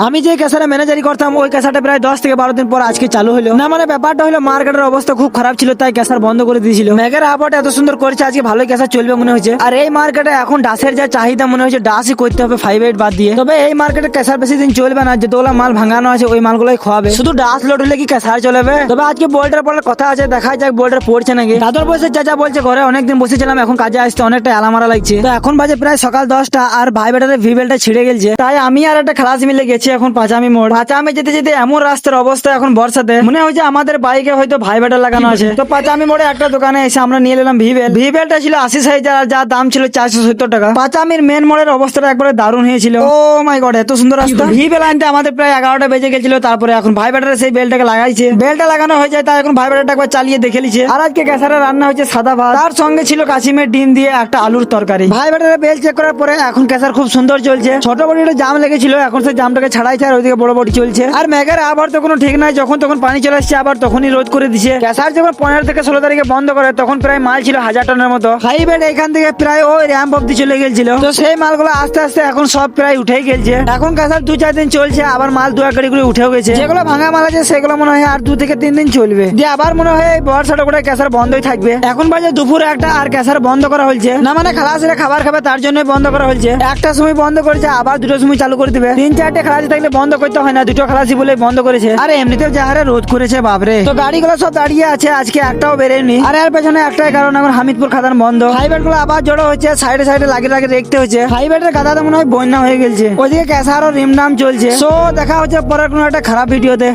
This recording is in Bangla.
আমি যে ক্যাসারে ম্যানেজারি করতাম ওই ক্যাসারটা প্রায় 10 থেকে 12 দিন পর আজকে চালু হলো না। মানে ব্যাপারটা হলো মার্কেটের অবস্থা খুব খারাপ ছিল, তাই ক্যাসার বন্ধ করে দিয়েছিল। মেঘের আবহাওয়াটা এত সুন্দর করেছে, আজকে ভালোই ক্যাসার চলবে মনে হচ্ছে। আর এই মার্কেটে এখন ডাসের যা চাহিদা মনে হচ্ছে ডাসই করতে হবে 5-8 বাদ দিয়ে। তবে এই মার্কেটে ক্যাসার বেশি দিন চলবে না, যেগুলো মাল ভাঙানো আছে ওই মালগুলোই খাওয়াবে। শুধু ডাস লোড হলে কি ক্যাসার চলবে? তবে আজকে বোল্টার পড়ার কথা আছে, দেখা যাক বোল্টার পড়ছে নাকি। দাদর বয়সের চাচা বলছে ঘরে অনেকদিন বসেছিলাম, এখন কাজে আসতে অনেকটা আলামারা লাগছে। তো এখন বাজে প্রায় সকাল 10টা আর ভাই বেটারের ভিবেলটা ছিঁড়ে গেছে, তাই আমি আর একটা খালাস মিলে গেছি এখন পাঁচামি মোড়। পাঁচামি যেতে যেতে এমন রাস্তার অবস্থা এখন বর্ষাতে মনে হচ্ছে আমাদের বাইকে হয়তো ভাই বেটা লাগানো আছে। তো পাঁচামি মোড়ে একটা দোকানে এসে আমরা নিয়ে নিলাম ভিবেল। ভিবেলটা ছিল 80 সাইজের আর যার দাম ছিল 470 টাকা। পাঁচামির মেন মোড়ের অবস্থাটা একবারে দারুণ হয়েছিল। ও মাই গড, এত সুন্দর রাস্তা। ভিবেল আনতে আমাদের প্রায় 11টা বেজে গেছিল। তারপরে এখন ভাই বেটারে সেই বেলটাকে লাগাইছে, বেলটা লাগানো হয়ে যায়, তাই এখন ভাই বেটাটা একবার চালিয়ে দেখে নিছে। আর আজকে গ্যাসারে রান্না হচ্ছে সাদা ভাত, তার সঙ্গে ছিল কাশিমের ডিম দিয়ে একটা আলুর তরকারি। ভাই বেটারে বেল চেক করার পরে এখন গ্যাসার খুব সুন্দর চলছে। ছোট বড়িটা জাম লেগেছিল, এখন সেই জামটাকে ছাড়াইছে আর ওইদিকে বড় বড়ি চলছে। আর মেঘের আবার তো কোনো ঠিক নাই, যখন তখন পানি চলে আসছে আবার তখনই রোদ করে দিছে। গ্যাসার যখন 15 থেকে 16 তারিখে বন্ধ করে তখন প্রায় মাল ছিল 1000 টনের মতো। হাইবেড এখান থেকে প্রায় ওই র্যাম্প অব্দি চলে গেছিল। তো সেই মালগুলো আস্তে আস্তে এখন সব প্রায় উঠেই গেছে। এখন গ্যাসার 2-4 দিন চলছে, আবার মাল 2-1 গাড়ি করে উঠেও গেছে। যেগুলো ভাঙা মাল আছে সেগুলো মনে হয় আর 2 থেকে 3 দিন চলবে, দিয়ে আবার মনে হয় এই বর্ষাটা করে গ্যাসার বন্ধই থাকবে। এখন বাজে দুপুর 1টা আর গ্যাসার বন্ধ করা হয়েছে না, মানে খালাসিরা খাবার খাবে তার জন্যই বন্ধ করা হয়েছে। 1টার সময় বন্ধ করেছে, আবার 2টার সময় চালু করে দিবে। 3-4টে খালাসি থাকলে বন্ধ করতে হয় না, 2টো খালাসি বলে বন্ধ করেছে। আর এমনিতেও যা হারে রোদ করেছে বাপরে, তো গাড়িগুলো সব দাঁড়িয়ে আছে, আজকে একটাও বেরোয়নি। আর এর পেছনে একটাই কারণ, এখন হামিদপুর খাদান বন্ধ। হাইওয়ে গুলো আবার জড়ো হচ্ছে, সাইডে সাইডে লাগিয়ে লাগিয়ে দেখতে হচ্ছে। হাইওয়ের গাদাতে মনে হয় বন্যা হয়ে গেছে, ওইদিকে ক্যাসার ও রিমনাম চলছে। সো দেখা হচ্ছে পরের কোনো একটা খারাপ ভিডিওতে।